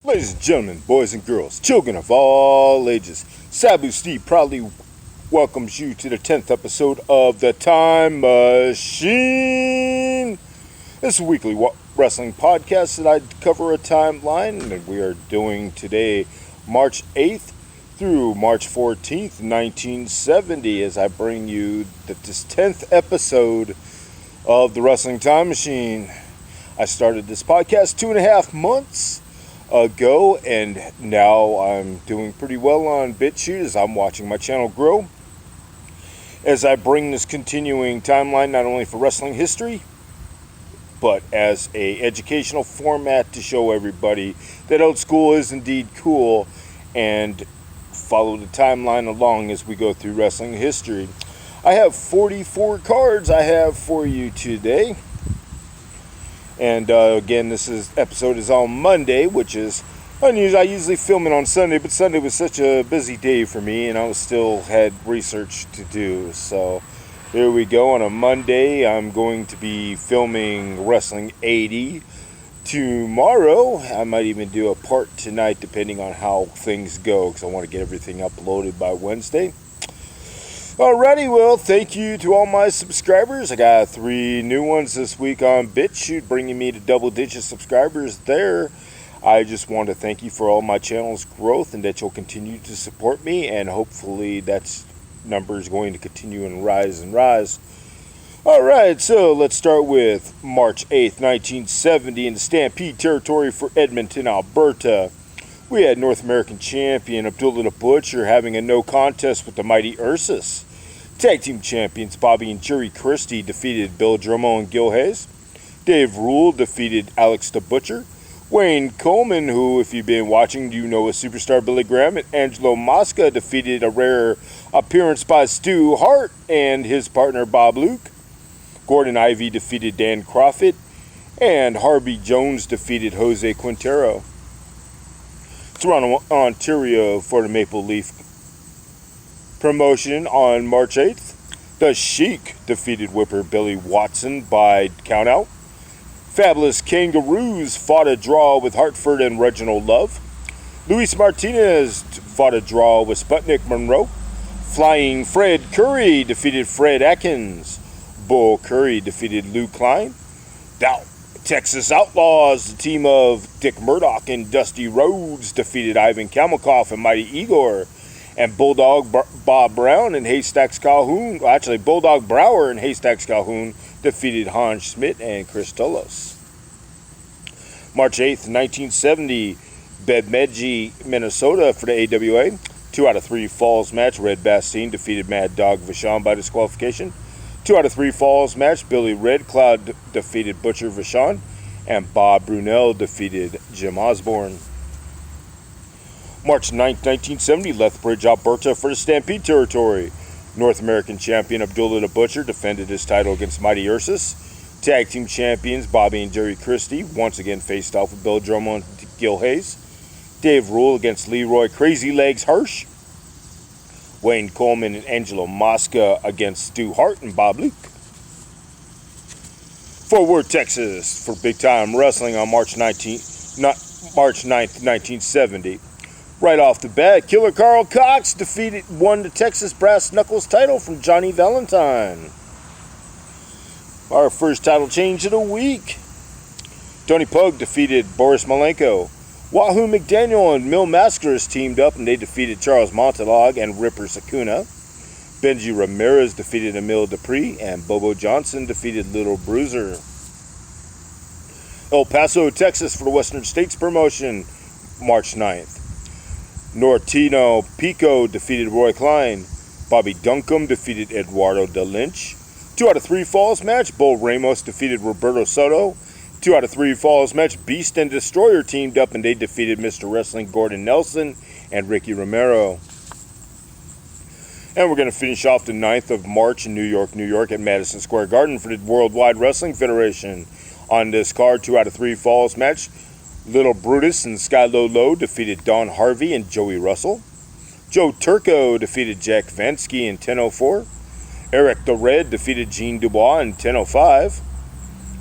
Ladies and gentlemen, boys and girls, children of all ages, Sabu Steve proudly welcomes you to the 10th episode of The Time Machine. This is a weekly wrestling podcast that I cover a timeline, and we are doing today March 8th through March 14th, 1970, as I bring you this 10th episode of The Wrestling Time Machine. I started this podcast 2.5 months ago, and now I'm doing pretty well on BitChute as I'm watching my channel grow as I bring this continuing timeline not only for wrestling history but as a educational format to show everybody that old school is indeed cool and follow the timeline along as we go through wrestling history. I have 44 cards I have for you today. And again, this episode is on Monday, which is unusual. I usually film it on Sunday, but Sunday was such a busy day for me, and I still had research to do. So here we go. On a Monday, I'm going to be filming Wrestling 80. Tomorrow, I might even do a part tonight, depending on how things go, because I want to get everything uploaded by Wednesday. Alrighty, well, thank you to all my subscribers. I got 3 new ones this week on BitChute, bringing me to double-digit subscribers there. I just want to thank you for all my channel's growth and that you'll continue to support me, and hopefully that number is going to continue and rise and rise. Alright, so let's start with March 8th, 1970 in the Stampede territory for Edmonton, Alberta. We had North American champion Abdullah the Butcher having a no contest with the mighty Ursus. Tag team champions Bobby and Jerry Christie defeated Bill Drummond and Gil Hayes. Dave Rule defeated Alex the Butcher. Wayne Coleman, who, if you've been watching, you know as Superstar Billy Graham, and Angelo Mosca defeated a rare appearance by Stu Hart and his partner Bob Luke. Gordon Ivy defeated Dan Crawford, and Harvey Jones defeated Jose Quintero. Toronto, Ontario for the Maple Leaf promotion on March 8th. The Sheik defeated Whipper Billy Watson by countout. Fabulous Kangaroos fought a draw with Hartford and Reginald Love. Luis Martinez fought a draw with Sputnik Monroe. Flying Fred Curry defeated Fred Atkins. Bull Curry defeated Lou Klein. Texas Outlaws, the team of Dick Murdoch and Dusty Rhodes, defeated Ivan Kamelkoff and Mighty Igor. And Bulldog Bob Brown and Haystacks Calhoun, Bulldog Brower and Haystacks Calhoun defeated Hans Schmidt and Chris Tolos. March 8th, 1970, Bemidji, Minnesota for the AWA. 2 out of 3 falls match, Red Bastien defeated Mad Dog Vachon by disqualification. 2 out of 3 falls match, Billy Red Cloud defeated Butcher Vachon, and Bob Brunel defeated Jim Osborne. March 9th, 1970, Lethbridge, Alberta for the Stampede territory. North American champion Abdullah the Butcher defended his title against Mighty Ursus. Tag team champions Bobby and Jerry Christie once again faced off with Bill Drummond and Gil Hayes. Dave Rule against Leroy Crazy Legs Hirsch. Wayne Coleman and Angelo Mosca against Stu Hart and Bob Luke. Fort Worth, Texas for Big Time Wrestling on March 9th, 1970. Right off the bat, Killer Carl Cox won the Texas Brass Knuckles title from Johnny Valentine. Our first title change of the week. Tony Pug defeated Boris Malenko. Wahoo McDaniel and Mil Mascaras teamed up and they defeated Charles Montalog and Ripper Sakuna. Benji Ramirez defeated Emil Dupree, and Bobo Johnson defeated Little Bruiser. El Paso, Texas for the Western States promotion, March 9th. Nortino Pico defeated Roy Klein. Bobby Duncombe defeated Eduardo De Lynch. 2 out of 3 falls match, Bull Ramos defeated Roberto Soto. 2 out of 3 falls match, Beast and Destroyer teamed up and they defeated Mr. Wrestling Gordon Nelson and Ricky Romero. And we're going to finish off the 9th of March in New York at Madison Square Garden for the Worldwide Wrestling Federation. On this card, 2 out of 3 falls match, Little Brutus and Skylo Low defeated Don Harvey and Joey Russell. Joe Turco defeated Jack Vansky in 10:04. Eric the Red defeated Gene Dubois in 10:05.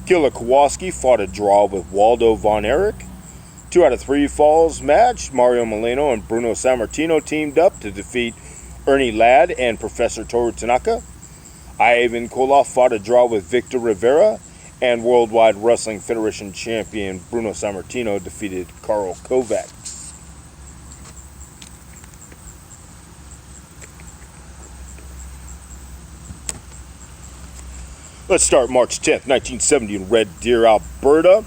Killer Kowalski fought a draw with Waldo Von Erich. 2 out of 3 falls match, Mario Molino and Bruno Sammartino teamed up to defeat Ernie Ladd and Professor Toru Tanaka. Ivan Koloff fought a draw with Victor Rivera, and Worldwide Wrestling Federation champion Bruno Sammartino defeated Karl Kovacs. Let's start March 10th, 1970 in Red Deer, Alberta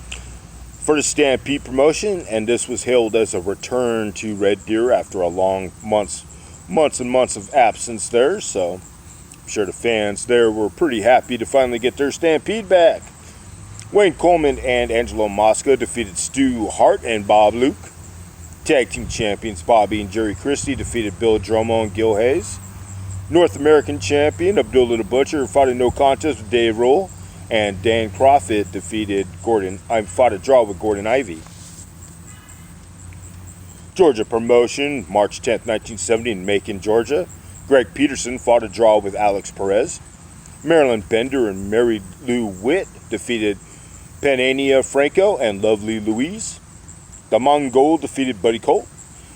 for the Stampede promotion, and this was hailed as a return to Red Deer after a long months and months of absence there, so I'm sure the fans there were pretty happy to finally get their Stampede back. Wayne Coleman and Angelo Mosca defeated Stu Hart and Bob Luke. Tag team champions Bobby and Jerry Christie defeated Bill Dromo and Gil Hayes. North American champion Abdullah the Butcher fought a no contest with Dave Roll, and Dan Crawford fought a draw with Gordon Ivy. Georgia promotion, March 10th, 1970 in Macon, Georgia. Greg Peterson fought a draw with Alex Perez. Marilyn Bender and Mary Lou Witt defeated Penania Franco and Lovely Louise. The Mongol defeated Buddy Colt.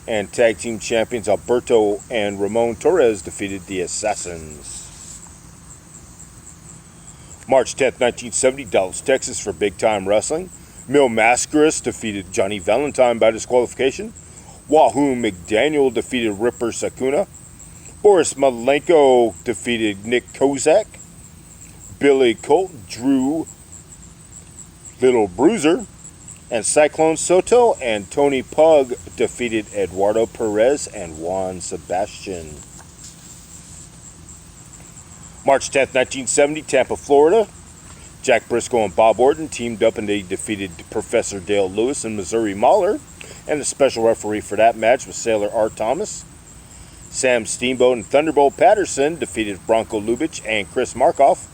And tag team champions Alberto and Ramon Torres defeated the Assassins. March 10th, 1970, Dallas, Texas for Big Time Wrestling. Mil Mascaras defeated Johnny Valentine by disqualification. Wahoo McDaniel defeated Ripper Sakuna. Boris Malenko defeated Nick Kozak. Billy Colt drew Little Bruiser. And Cyclone Soto and Tony Pug defeated Eduardo Perez and Juan Sebastian. March 10th, 1970, Tampa, Florida. Jack Briscoe and Bob Orton teamed up and they defeated Professor Dale Lewis and Missouri Mahler. And the special referee for that match was Sailor R. Thomas. Sam Steamboat and Thunderbolt Patterson defeated Bronco Lubitsch and Chris Markoff.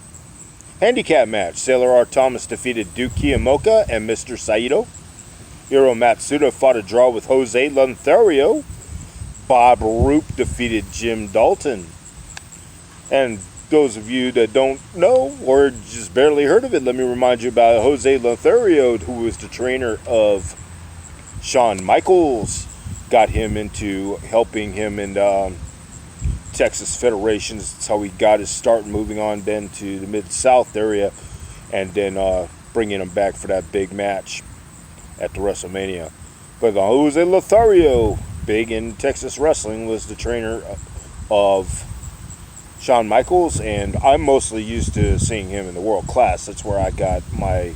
Handicap match, Sailor R. Thomas defeated Duke Kiyomoka and Mr. Saito. Hiro Matsuda fought a draw with Jose Lothario. Bob Roop defeated Jim Dalton. And those of you that don't know or just barely heard of it, let me remind you about Jose Lothario, who was the trainer of Shawn Michaels. Got him into helping him in Texas Federations. That's how he got his start, moving on then to the Mid-South area, and then bringing him back for that big match at the WrestleMania. But Jose Lothario, big in Texas wrestling, was the trainer of Shawn Michaels, and I'm mostly used to seeing him in the World Class. That's where I got my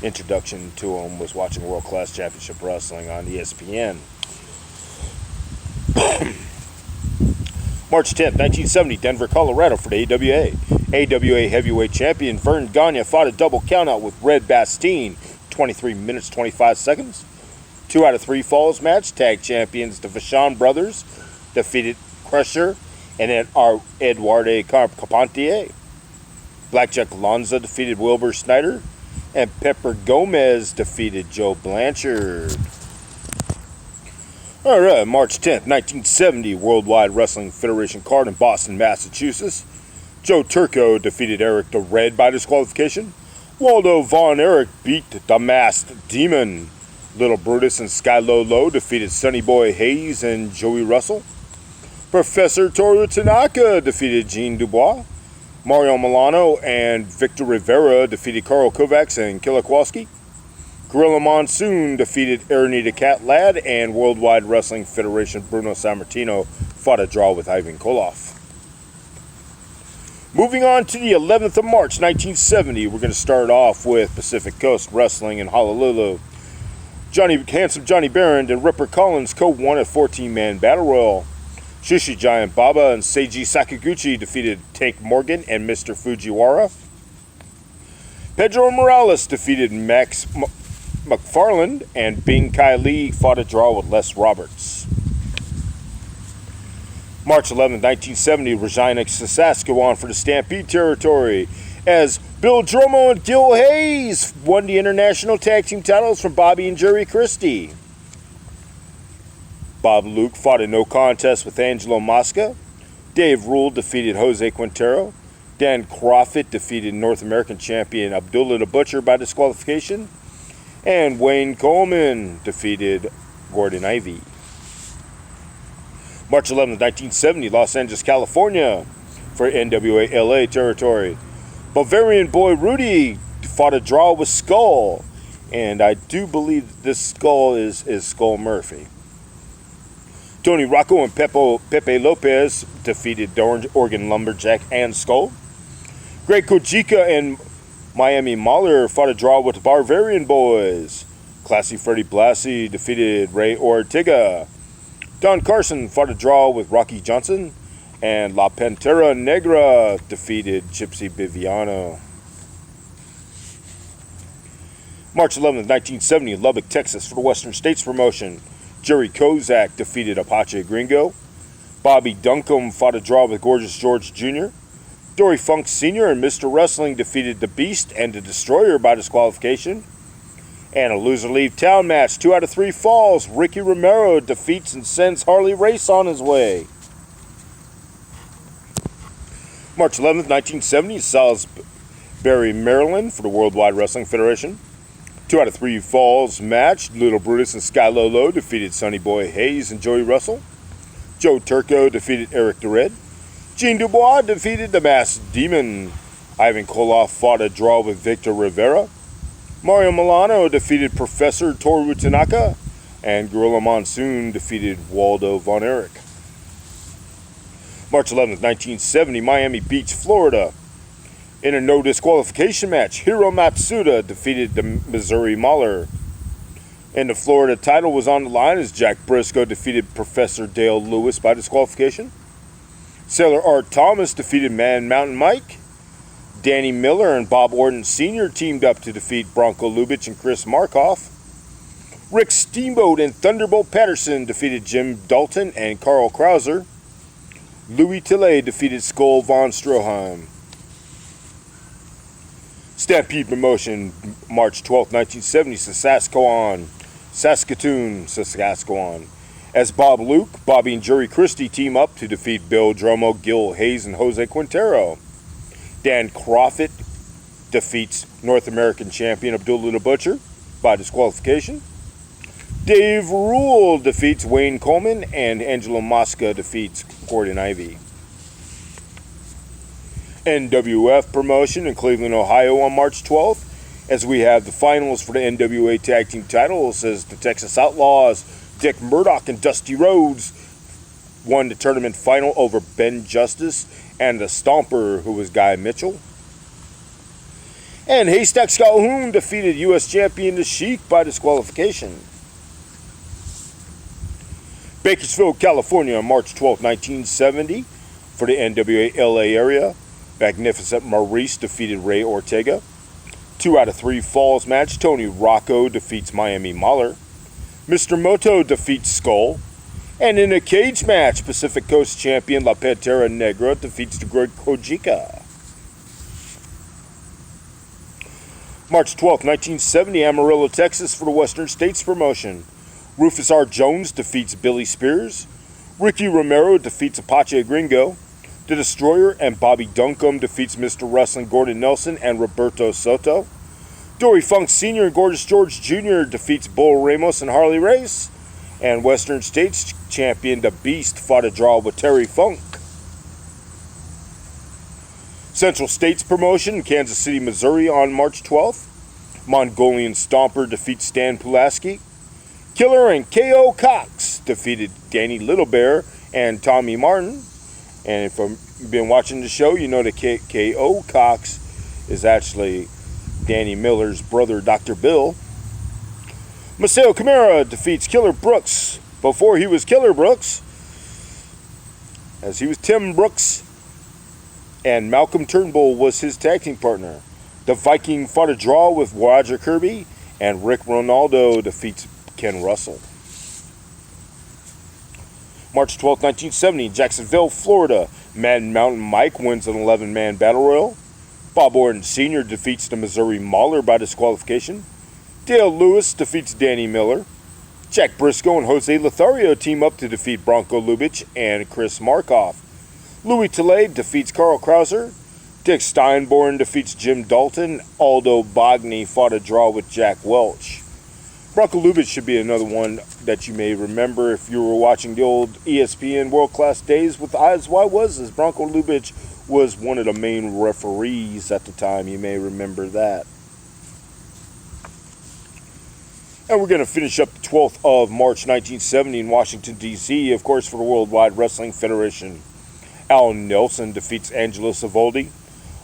introduction to him, was watching World Class Championship Wrestling on ESPN. March 10th, 1970, Denver, Colorado for the AWA. AWA heavyweight champion Vern Gagne fought a double countout with Red Bastien, 23 minutes, 25 seconds. 2 out of 3 falls match, tag champions the Vachon brothers defeated Crusher and Eduardo Carpentier. Blackjack Lanza defeated Wilbur Snyder, and Pepper Gomez defeated Joe Blanchard. Alright, March 10th, 1970, Worldwide Wrestling Federation card in Boston, Massachusetts. Joe Turco defeated Eric the Red by disqualification. Waldo Von Erich beat the Masked Demon. Little Brutus and Sky Low defeated Sonny Boy Hayes and Joey Russell. Professor Toru Tanaka defeated Gene Dubois. Mario Milano and Victor Rivera defeated Karl Kovacs and Killer Kowalski. Gorilla Monsoon defeated Ernie the Cat Ladd, and Worldwide Wrestling Federation Bruno Sammartino fought a draw with Ivan Koloff. Moving on to the 11th of March, 1970, we're going to start off with Pacific Coast Wrestling in Honolulu. Handsome Johnny Barron and Ripper Collins co-won a 14-man battle royal. Shushi Giant Baba and Seiji Sakaguchi defeated Tank Morgan and Mr. Fujiwara. Pedro Morales defeated Max McFarland, and Bing Kai Lee fought a draw with Les Roberts. March 11, 1970, Regina Saskatchewan for the Stampede territory, as Bill Dromo and Gil Hayes won the international tag team titles from Bobby and Jerry Christie. Bob Luke fought a no contest with Angelo Mosca. Dave Rule defeated Jose Quintero. Dan Crawford defeated North American champion Abdullah the Butcher by disqualification. And Wayne Coleman defeated Gordon Ivy. March 11, 1970, Los Angeles, California for NWA LA territory. Bavarian Boy Rudy fought a draw with Skull. And I do believe this Skull is Skull Murphy. Tony Rocco and Pepe Lopez defeated Oregon Lumberjack and Skull. Greg Kojika and Miami Mahler fought a draw with the Bavarian Boys. Classy Freddie Blassie defeated Ray Ortega. Don Carson fought a draw with Rocky Johnson. And La Pantera Negra defeated Gypsy Biviano. March 11, 1970, Lubbock, Texas for the Western States promotion. Jerry Kozak defeated Apache Gringo. Bobby Duncombe fought a draw with Gorgeous George Jr. Dory Funk Sr. and Mr. Wrestling defeated The Beast and The Destroyer by disqualification. And a loser leave town match, 2 out of 3 falls. Ricky Romero defeats and sends Harley Race on his way. March 11th, 1970, Salisbury, Maryland for the Worldwide Wrestling Federation. 2 out of 3 falls match. Little Brutus and Sky Lolo defeated Sonny Boy Hayes and Joey Russell. Joe Turco defeated Eric the Red. Gene Dubois defeated the Masked Demon. Ivan Koloff fought a draw with Victor Rivera. Mario Milano defeated Professor Toru Tanaka. And Gorilla Monsoon defeated Waldo Von Erich. March 11th, 1970, Miami Beach, Florida. In a no disqualification match, Hiro Matsuda defeated the Missouri Mauler. And the Florida title was on the line as Jack Briscoe defeated Professor Dale Lewis by disqualification. Sailor Art Thomas defeated Man Mountain Mike. Danny Miller and Bob Orton Sr. teamed up to defeat Bronco Lubitsch and Chris Markoff. Rick Steamboat and Thunderbolt Patterson defeated Jim Dalton and Carl Krauser. Louis Tilley defeated Skull von Stroheim. Stampede Promotion, March 12, 1970, Saskatoon, Saskatchewan. As Bob Luke, Bobby and Jerry Christie team up to defeat Bill Dromo, Gil Hayes, and Jose Quintero. Dan Crawford defeats North American champion Abdullah the Butcher by disqualification. Dave Rule defeats Wayne Coleman, and Angelo Mosca defeats Gordon Ivy. NWF promotion in Cleveland, Ohio on March 12th, as we have the finals for the NWA Tag Team titles as the Texas Outlaws, Dick Murdoch and Dusty Rhodes won the tournament final over Ben Justice and the Stomper, who was Guy Mitchell. And Haystacks Calhoun defeated U.S. champion The Sheik by disqualification. Bakersfield, California on March 12, 1970 for the NWA LA area. Magnificent Maurice defeated Ray Ortega. 2 out of 3 falls match. Tony Rocco defeats Miami Mahler. Mr. Moto defeats Skull. And in a cage match, Pacific Coast champion La Pantera Negra defeats the Greg Kojika. March 12, 1970, Amarillo, Texas for the Western States promotion. Rufus R. Jones defeats Billy Spears. Ricky Romero defeats Apache Gringo. The Destroyer and Bobby Duncombe defeats Mr. Wrestling Gordon Nelson and Roberto Soto. Dory Funk Sr. and Gorgeous George Jr. defeats Bull Ramos and Harley Race. And Western States champion The Beast fought a draw with Terry Funk. Central States promotion in Kansas City, Missouri on March 12th. Mongolian Stomper defeats Stan Pulaski. Killer and K.O. Cox defeated Danny Little Bear and Tommy Martin. And if you've been watching the show, you know that K.O. Cox is actually Danny Miller's brother, Dr. Bill. Maceo Camara defeats Killer Brooks before he was Killer Brooks, as he was Tim Brooks, and Malcolm Turnbull was his tag team partner. The Viking fought a draw with Roger Kirby, and Rick Ronaldo defeats Ken Russell. March 12, 1970, Jacksonville, Florida. Mad Mountain Mike wins an 11-man battle royal. Bob Orton Sr. defeats the Missouri Mauler by disqualification. Dale Lewis defeats Danny Miller. Jack Briscoe and Jose Lothario team up to defeat Bronco Lubitsch and Chris Markoff. Louis Tilley defeats Carl Krauser. Dick Steinborn defeats Jim Dalton. Aldo Bogny fought a draw with Jack Welch. Branko Lubitsch should be another one that you may remember if you were watching the old ESPN World Class Days with Eyes Wide Was, as Branko Lubitsch was one of the main referees at the time. You may remember that. And we're going to finish up the 12th of March 1970 in Washington, D.C., of course, for the Worldwide Wrestling Federation. Al Nelson defeats Angelo Savoldi.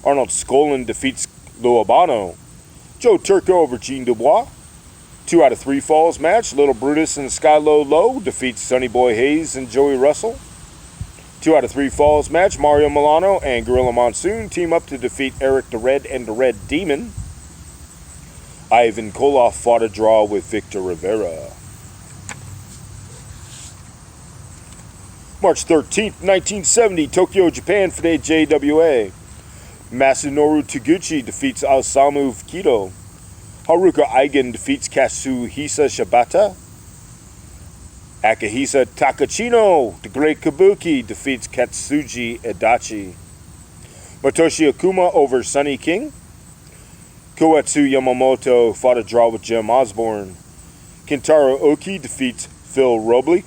Arnold Skaaland defeats Lou Albano. Joe Turco over Gene Dubois. 2 out of 3 falls match. Little Brutus and Skylo Low defeats Sonny Boy Hayes and Joey Russell. 2 out of 3 falls match. Mario Milano and Gorilla Monsoon team up to defeat Eric the Red and the Red Demon. Ivan Koloff fought a draw with Victor Rivera. March 13th, 1970, Tokyo, Japan for the JWA. Masanori Taguchi defeats Osamu Fukido. Haruka Eigen defeats Katsuhisa Shibata. Akihisa Takachino, the Great Kabuki, defeats Katsuji Adachi. Motoshi Akuma over Sonny King. Koetsu Yamamoto fought a draw with Jim Osborne. Kentaro Oki defeats Phil Robley.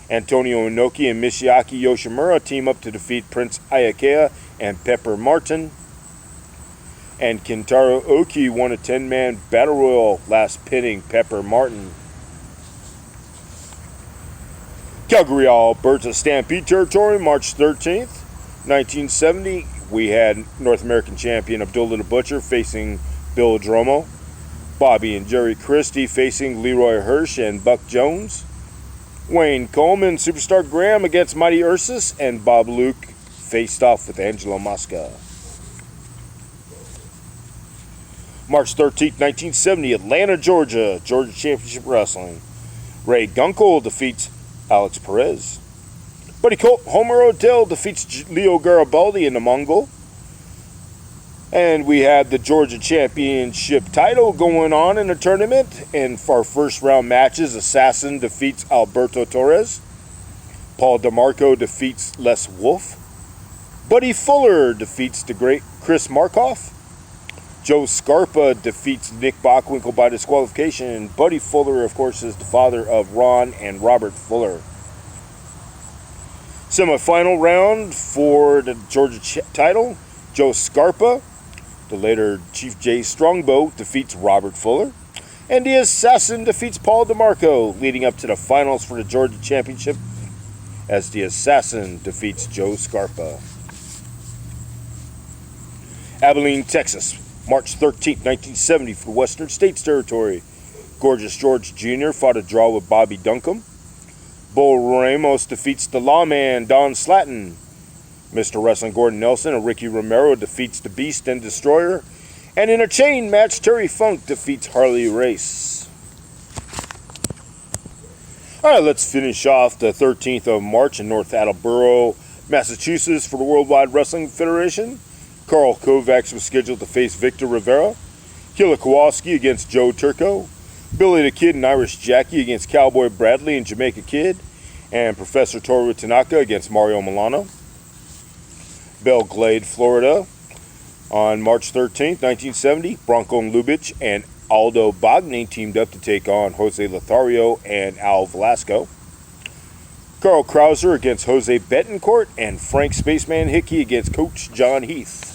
Antonio Inoki and Mishiaki Yoshimura team up to defeat Prince Ayakea and Pepper Martin. And Kentaro Oki won a 10-man battle royal, last pinning Pepper Martin. Calgary, Alberta Stampede Territory, March 13th, 1970. We had North American champion Abdullah the Butcher facing Bill Dromo. Bobby and Jerry Christie facing Leroy Hirsch and Buck Jones. Wayne Coleman, Superstar Graham against Mighty Ursus, and Bob Luke faced off with Angelo Mosca. March 13th, 1970, Atlanta, Georgia, Georgia Championship Wrestling. Ray Gunkel defeats Alex Perez. Buddy Colt, Homer Odell defeats Leo Garibaldi in the Mongol. And we have the Georgia Championship title going on in the tournament. And for our first round matches, Assassin defeats Alberto Torres. Paul DeMarco defeats Les Wolf. Buddy Fuller defeats the great Chris Markoff. Joe Scarpa defeats Nick Bockwinkel by disqualification. And Buddy Fuller, of course, is the father of Ron and Robert Fuller. Semi-final round for the Georgia title. Joe Scarpa, the later Chief J. Strongbow, defeats Robert Fuller. And the Assassin defeats Paul DeMarco, leading up to the finals for the Georgia Championship, as the Assassin defeats Joe Scarpa. Abilene, Texas, March 13th, 1970, for the Western States Territory. Gorgeous George Jr. fought a draw with Bobby Duncombe. Bull Ramos defeats the Lawman, Don Slatton. Mr. Wrestling Gordon Nelson and Ricky Romero defeats the Beast and Destroyer. And in a chain match, Terry Funk defeats Harley Race. Alright, let's finish off the 13th of March in North Attleboro, Massachusetts for the Worldwide Wrestling Federation. Karl Kovacs was scheduled to face Victor Rivera. Killer Kowalski against Joe Turco. Billy the Kid and Irish Jackie against Cowboy Bradley and Jamaica Kid. And Professor Toru Tanaka against Mario Milano. Belle Glade, Florida, on March 13th, 1970. Branko Lubitsch and Aldo Bagni teamed up to take on Jose Lothario and Al Velasco. Carl Krauser against Jose Betancourt, and Frank Spaceman Hickey against Coach John Heath.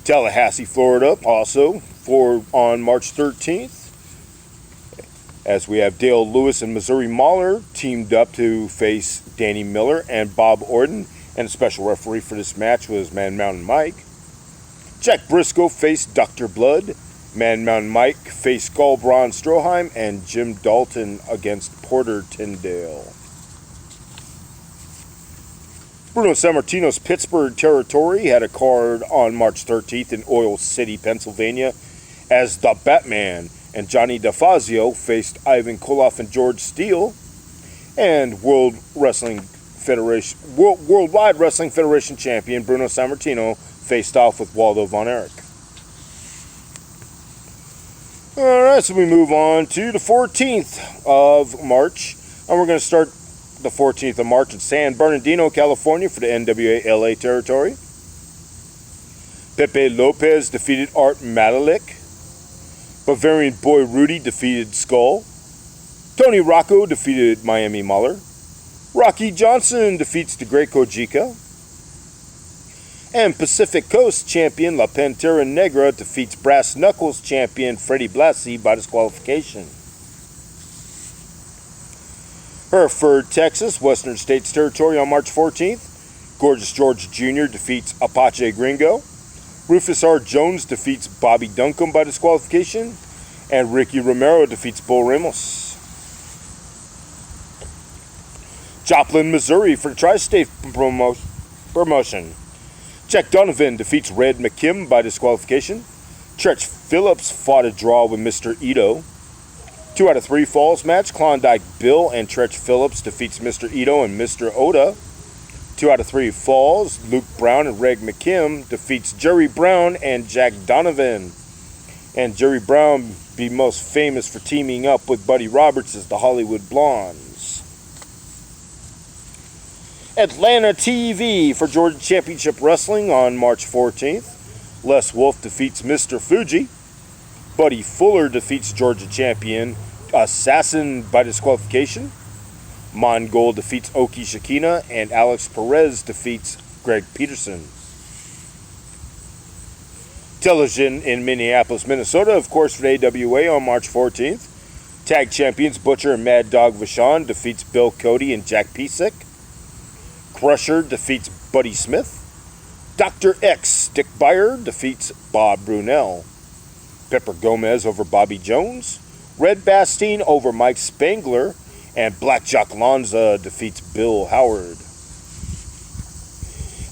Tallahassee, Florida, also on March 13th, as we have Dale Lewis and Missouri Mahler teamed up to face Danny Miller and Bob Orton, and the special referee for this match was Man Mountain Mike. Jack Briscoe faced Dr. Blood. Man Mountain Mike faced Skullbraun Stroheim, and Jim Dalton against Porter Tyndale. Bruno Sammartino's Pittsburgh territory had a card on March 13th in Oil City, Pennsylvania, as the Batman and Johnny DeFazio faced Ivan Koloff and George Steele, and Worldwide Wrestling Federation champion Bruno Sammartino faced off with Waldo Von Erich. Alright, so we move on to the 14th of March, and we're going to start the 14th of March in San Bernardino, California for the NWA LA territory. Pepe Lopez defeated Art Matalik. Bavarian Boy Rudy defeated Skull. Tony Rocco defeated Miami Mahler. Rocky Johnson defeats the Great Kojika. And Pacific Coast champion La Pantera Negra defeats Brass Knuckles champion Freddie Blassie by disqualification. Hereford, Texas, Western States Territory on March 14th. Gorgeous George Jr. defeats Apache Gringo. Rufus R. Jones defeats Bobby Duncombe by disqualification. And Ricky Romero defeats Bull Ramos. Joplin, Missouri for the Tri-State promotion. Jack Donovan defeats Red McKim by disqualification. Tretch Phillips fought a draw with Mr. Ito. 2 out of 3 falls match. Klondike Bill and Tretch Phillips defeats Mr. Ito and Mr. Oda. 2 out of 3 falls. Luke Brown and Reg McKim defeats Jerry Brown and Jack Donovan. And Jerry Brown be most famous for teaming up with Buddy Roberts as the Hollywood Blondes. Atlanta TV for Georgia Championship Wrestling on March 14th. Les Wolf defeats Mr. Fuji. Buddy Fuller defeats Georgia champion Assassin by disqualification. Mongol defeats Oki Shakina. And Alex Perez defeats Greg Peterson. Television in Minneapolis, Minnesota, of course, for the AWA on March 14th. Tag champions Butcher and Mad Dog Vachon defeats Bill Cody and Jack Pesek. Crusher defeats Buddy Smith. Dr. X, Dick Beyer defeats Bob Brunel. Pepper Gomez over Bobby Jones. Red Bastien over Mike Spangler. And Black Jock Lanza defeats Bill Howard.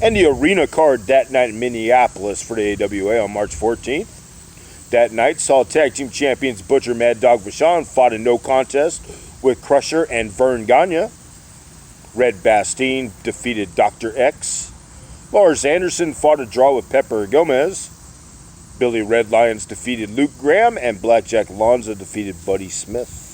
And the arena card that night in Minneapolis for the AWA on March 14th. That night saw tag team champions Butcher Mad Dog Vachon fought a no contest with Crusher and Vern Gagne. Red Bastien defeated Dr. X. Lars Anderson fought a draw with Pepper Gomez. Billy Red Lions defeated Luke Graham, and Blackjack Lanza defeated Buddy Smith.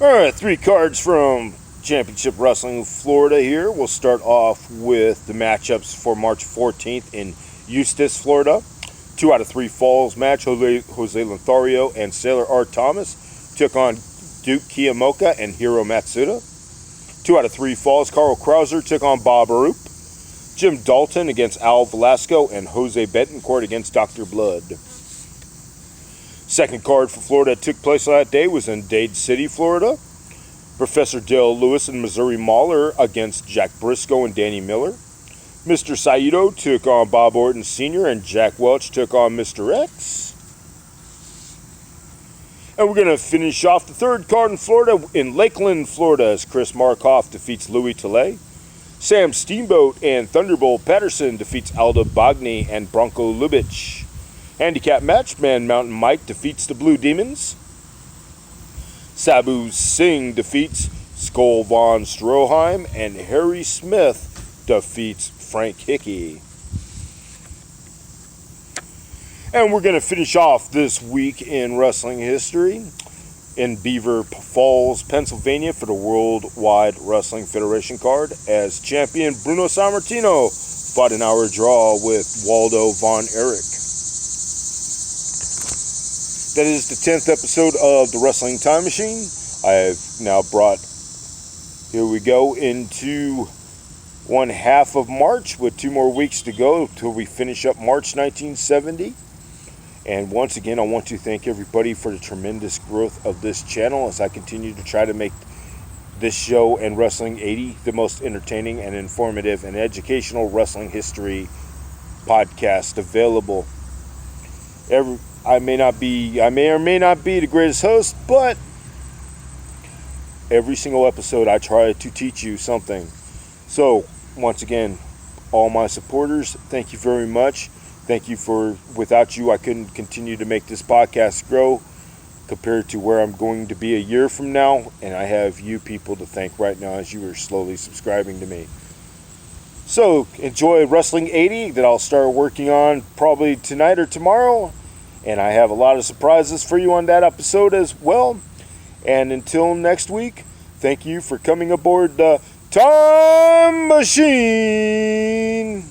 Alright, 3 cards from Championship Wrestling Florida here. We'll start off with the matchups for March 14th in Eustis, Florida. 2 out of 3 falls match. Jose Lothario and Sailor R. Thomas took on Duke Kiyamoka and Hiro Matsuda. 2 out of 3 falls. Carl Krauser took on Bob Arup. Jim Dalton against Al Velasco and Jose Betancourt against Dr. Blood. Second card for Florida that took place that day was in Dade City, Florida. Professor Dale Lewis and Missouri Mauler against Jack Briscoe and Danny Miller. Mr. Saito took on Bob Orton Sr. and Jack Welch took on Mr. X. And we're going to finish off the third card in Florida in Lakeland, Florida, as Chris Markoff defeats Louis Tilley. Sam Steamboat and Thunderbolt Patterson defeats Alda Bagni and Bronco Lubitsch. Handicap match, Man Mountain Mike defeats the Blue Demons. Sabu Singh defeats Skull Von Stroheim, and Harry Smith defeats Frank Hickey. And we're going to finish off this week in wrestling history in Beaver Falls, Pennsylvania for the Worldwide Wrestling Federation card as champion Bruno Sammartino fought an hour draw with Waldo Von Erich. That is the 10th episode of the Wrestling Time Machine. I have now brought, here we go, into one half of March with 2 more weeks to go until we finish up March 1970. And once again, I want to thank everybody for the tremendous growth of this channel as I continue to try to make this show and Wrestling 80 the most entertaining and informative and educational wrestling history podcast available. I may or may not be the greatest host, but every single episode I try to teach you something. So, once again, all my supporters, thank you very much. Thank you without you, I couldn't continue to make this podcast grow compared to where I'm going to be a year from now. And I have you people to thank right now as you are slowly subscribing to me. So, enjoy Wrestling 80 that I'll start working on probably tonight or tomorrow. And I have a lot of surprises for you on that episode as well. And until next week, thank you for coming aboard the Time Machine.